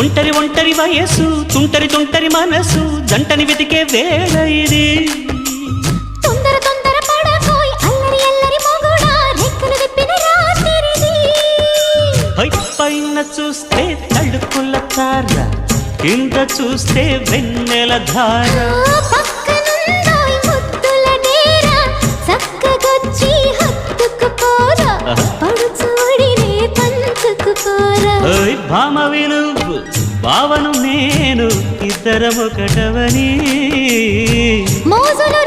ఒంటరి ఒంటరి వయసు తుంటరి తుంటరి మనసు జంటని వెతికే వేళ ఇది తొందర తొందర పడకోయ్ అల్లరి అల్లరి మొగుడా రెక్కలు విప్పిన రాత్రిది పైన చూస్తే తడుకుల తార కింద చూస్తే వెన్నెల ధార పక్కనుందోయ్ ముద్దుల డేరా చక్కగొచ్చి హత్తుకుపోరా పడుచోడినే పంచుకుపోరా భామవి నువ్వు భావను నేను ఇద్దరమొకటవని మోజులు